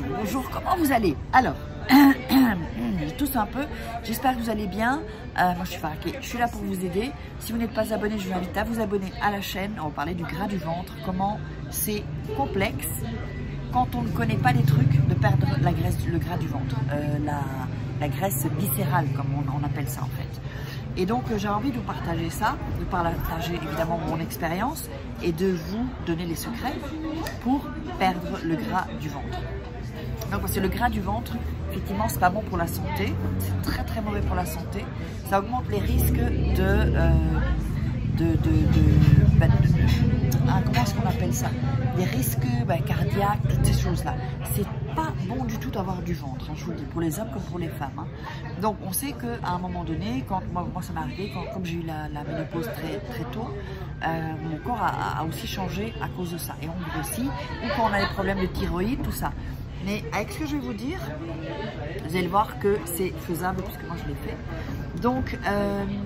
bonjour, comment vous allez? Alors, je tousse un peu, j'espère que vous allez bien. Moi je suis Faraké, je suis là pour vous aider. Si vous n'êtes pas abonné, je vous invite à vous abonner à la chaîne. On va parler du gras du ventre, comment c'est complexe quand on ne connaît pas les trucs de perdre la graisse, le gras du ventre, la graisse viscérale comme on appelle ça en fait. Et donc j'ai envie de vous partager ça, de partager évidemment mon expérience et de vous donner les secrets pour perdre le gras du ventre. Donc parce que le gras du ventre, effectivement, c'est pas bon pour la santé, c'est très très mauvais pour la santé. Ça augmente les risques comment est-ce qu'on appelle ça? Des risques cardiaques, toutes ces choses-là. C'est pas bon du tout d'avoir du ventre, hein, je vous le dis, pour les hommes comme pour les femmes. Hein. Donc on sait qu'à un moment donné, quand moi ça m'est arrivé, comme j'ai eu la ménopause très tôt, mon corps a aussi changé à cause de ça. Et on grossit, ou quand on a des problèmes de thyroïde, tout ça. Mais avec ce que je vais vous dire, vous allez voir que c'est faisable puisque moi je l'ai fait. Donc,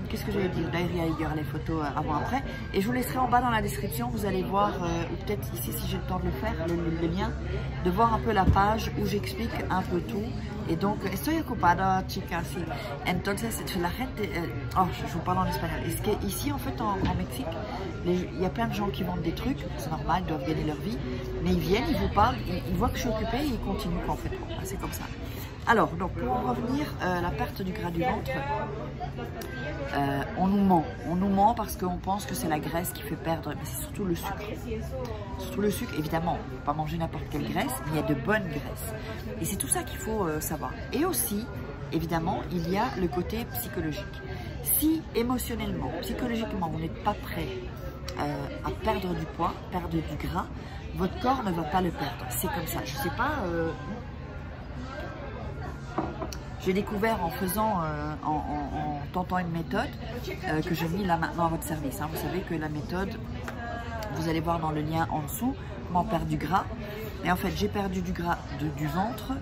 qu'est-ce que je vais dire? D'ailleurs, il y aura les photos avant-après. Et je vous laisserai en bas dans la description, vous allez voir, ou peut-être ici si j'ai le temps de le faire, le lien, de voir un peu la page où j'explique un peu tout. Et donc, estoy ocupada, chicas, sí. Entonces, la gente, je vous parle en espagnol. Et ici, en fait, en Mexique, il y a plein de gens qui vendent des trucs, c'est normal, ils doivent gagner leur vie, mais ils viennent, ils vous parlent, ils voient que je suis occupée et ils continuent, en fait. C'est comme ça. Alors, donc, pour en revenir à la perte du gras du ventre, on nous ment. On nous ment parce qu'on pense que c'est la graisse qui fait perdre, mais c'est surtout le sucre. Surtout le sucre, évidemment, on ne peut pas manger n'importe quelle graisse, mais il y a de bonnes graisses. Et c'est tout ça qu'il faut savoir. Et aussi, évidemment, il y a le côté psychologique. Si émotionnellement, psychologiquement, vous n'êtes pas prêt à perdre du poids, perdre du gras, votre corps ne va pas le perdre. C'est comme ça. Je ne sais pas... J'ai découvert en faisant, en tentant une méthode que j'ai mis là maintenant à votre service. Hein. Vous savez que la méthode, vous allez voir dans le lien en dessous, comment perdre du gras. Et en fait, j'ai perdu du gras du ventre,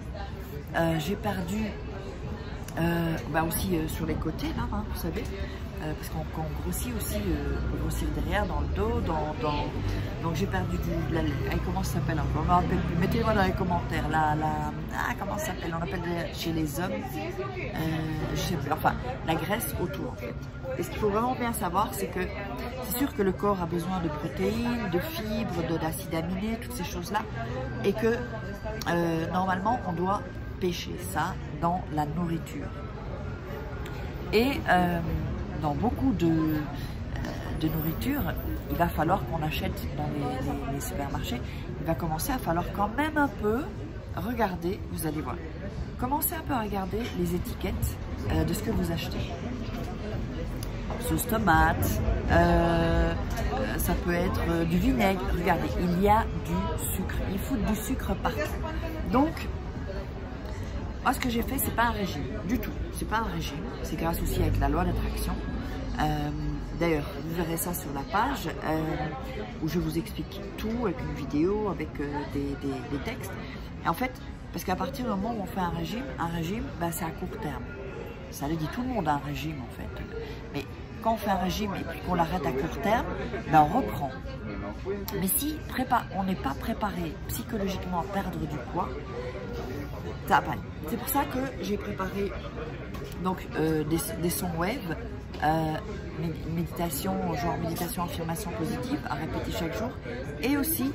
j'ai perdu aussi sur les côtés, là, hein, vous savez, parce qu'on grossit aussi, on peut grossir derrière, dans le dos, donc j'ai perdu comment ça s'appelle encore? On ne me rappelle plus, mettez-moi dans les commentaires, comment ça s'appelle? On appelle chez les hommes, je sais plus, enfin, la graisse autour en fait. Et ce qu'il faut vraiment bien savoir, c'est que c'est sûr que le corps a besoin de protéines, de fibres, d'acide aminé, toutes ces choses-là, et que normalement on doit pêcher ça dans la nourriture. Et dans beaucoup de nourriture, il va falloir qu'on achète dans les supermarchés, il va commencer à falloir quand même un peu regarder, vous allez voir, commencez un peu à regarder les étiquettes de ce que vous achetez. Sauce tomate, ça peut être du vinaigre, regardez, il y a du sucre, ils foutent du sucre partout. Donc, moi, ce que j'ai fait, c'est pas un régime, du tout. C'est pas un régime, c'est grâce aussi avec la loi d'attraction. D'ailleurs, vous verrez ça sur la page où je vous explique tout avec une vidéo, avec des textes. Et en fait, parce qu'à partir du moment où on fait un régime, c'est à court terme. Ça le dit, tout le monde a un régime en fait. Mais quand on fait un régime et puis qu'on l'arrête à court terme, on reprend. Mais si on n'est pas préparé psychologiquement à perdre du poids, ça va pas aller. C'est pour ça que j'ai préparé donc des sons wave, méditation, genre méditation affirmation positive à répéter chaque jour, et aussi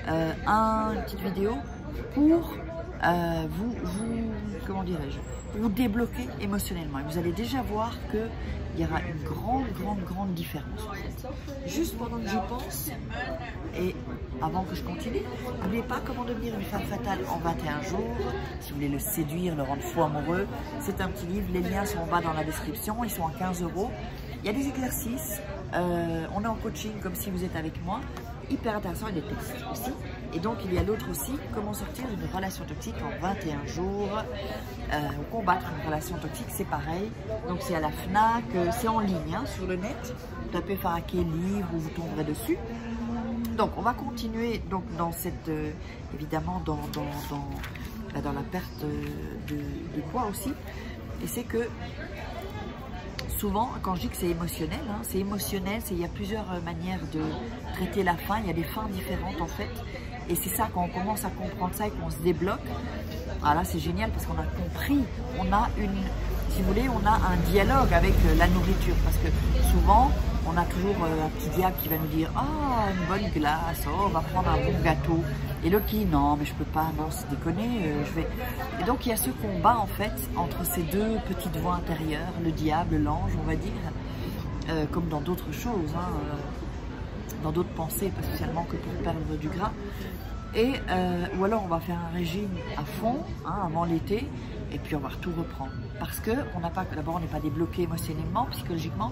une petite vidéo pour comment dirais-je, vous débloquer émotionnellement. Et vous allez déjà voir que il y aura une grande différence en fait. Juste pendant que j'y pense et avant que je continue, n'oubliez pas comment devenir une femme fatale en 21 jours. Si vous voulez le séduire, le rendre fou amoureux, c'est un petit livre, les liens sont en bas dans la description, ils sont à 15 €. Il y a des exercices, on est en coaching comme si vous êtes avec moi, hyper intéressant, et des textes aussi. Et donc il y a l'autre aussi, comment sortir d'une relation toxique en 21 jours, ou combattre une relation toxique, c'est pareil. Donc c'est à la FNAC, c'est en ligne, hein, sur le net. Vous tapez Faraké livre ou vous tomberez dessus. Donc on va continuer donc dans cette, évidemment dans la perte de poids aussi. Et c'est que souvent, quand je dis que c'est émotionnel, hein, c'est émotionnel, il y a plusieurs manières de traiter la faim, il y a des faims différentes en fait. Et c'est ça, quand on commence à comprendre ça et qu'on se débloque, ah là c'est génial parce qu'on a compris, on a une, si vous voulez, on a un dialogue avec la nourriture. Parce que souvent, on a toujours un petit diable qui va nous dire « Ah, une bonne glace, oh, on va prendre un bon gâteau ». Et l'autre qui dit « Non, mais je peux pas, non, c'est déconné, je vais… » Et donc, il y a ce combat, en fait, entre ces deux petites voix intérieures, le diable, l'ange, on va dire, comme dans d'autres choses, hein, dans d'autres pensées, pas spécialement que pour perdre du gras. Et, ou alors, on va faire un régime à fond, hein, avant l'été, et puis on va tout reprendre. Parce que on n'a pas, d'abord on n'est pas débloqué émotionnellement, psychologiquement,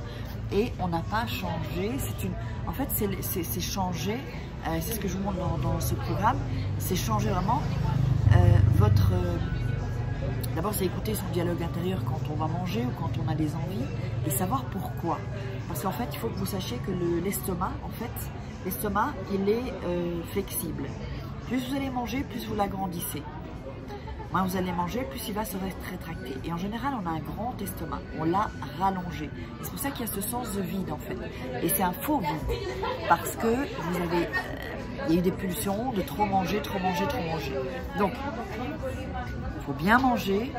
et on n'a pas changé. En fait, c'est changer, c'est ce que je vous montre dans ce programme, c'est changer vraiment votre... D'abord, c'est écouter son dialogue intérieur quand on va manger ou quand on a des envies, et savoir pourquoi. Parce qu'en fait, il faut que vous sachiez que l'estomac, l'estomac, il est flexible. Plus vous allez manger, plus vous l'agrandissez. Moins vous allez manger, plus il va se rétracter. Et en général, on a un grand estomac. On l'a rallongé. C'est pour ça qu'il y a ce sens de vide, en fait. Et c'est un faux vide. Parce que vous avez... il y a eu des pulsions de trop manger, trop manger, trop manger. Donc, il faut bien manger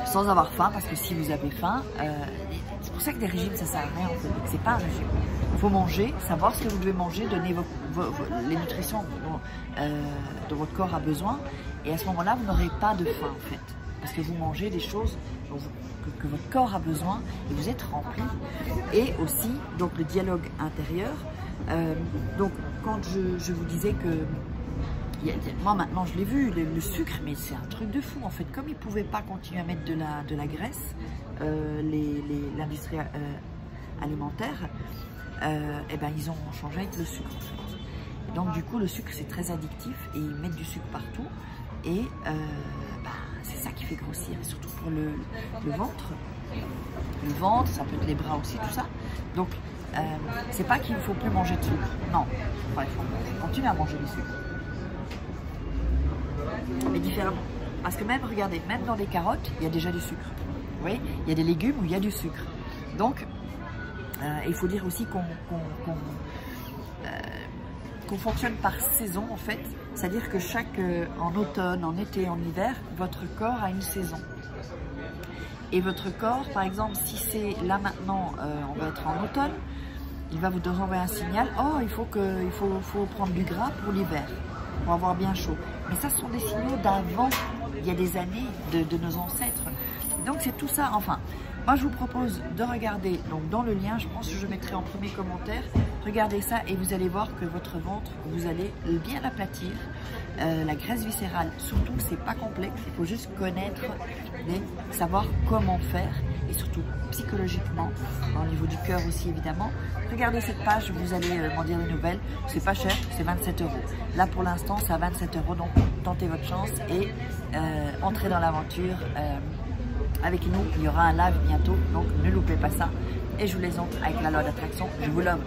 sans avoir faim. Parce que si vous avez faim... c'est pour ça que des régimes, ça ne sert à rien, en fait. C'est pas un régime. Il faut manger, savoir ce que vous devez manger, donner les nutritions dont votre corps a besoin. Et à ce moment-là, vous n'aurez pas de faim, en fait. Parce que vous mangez des choses que votre corps a besoin et vous êtes rempli. Et aussi, donc, le dialogue intérieur. Donc, quand je vous disais que... moi, maintenant, je l'ai vu, le sucre, mais c'est un truc de fou, en fait. Comme ils ne pouvaient pas continuer à mettre de la graisse, l'industrie alimentaire, et ben, ils ont changé avec le sucre, en fait. Et donc, du coup, le sucre, c'est très addictif et ils mettent du sucre partout. Et c'est ça qui fait grossir, et surtout pour le ventre. Le ventre, ça peut être les bras aussi, tout ça. Donc, c'est pas qu'il ne faut plus manger de sucre. Non, enfin, il faut continuer à manger du sucre. Mais différemment. Parce que même, regardez, même dans les carottes, il y a déjà du sucre. Vous voyez, il y a des légumes où il y a du sucre. Donc, il faut dire aussi qu'on fonctionne par saison, en fait. C'est-à-dire que en automne, en été, en hiver, votre corps a une saison. Et votre corps, par exemple, si c'est là maintenant, on va être en automne, il va vous envoyer un signal, oh, il faut prendre du gras pour l'hiver, pour avoir bien chaud. Mais ça, ce sont des signaux d'avant, il y a des années, de nos ancêtres. Donc, c'est tout ça, enfin... Moi, je vous propose de regarder, donc dans le lien, je pense que je mettrai en premier commentaire, regardez ça et vous allez voir que votre ventre, vous allez bien l'aplatir. La graisse viscérale, surtout, c'est pas complexe, il faut juste connaître, savoir comment faire et surtout psychologiquement, au niveau du cœur aussi évidemment. Regardez cette page, vous allez m'en dire des nouvelles, c'est pas cher, c'est 27 €. Là pour l'instant, c'est à 27 €, donc tentez votre chance et entrez dans l'aventure. Avec nous, il y aura un live bientôt, donc ne loupez pas ça. Et je vous laisse donc avec la loi d'attraction. Je vous love.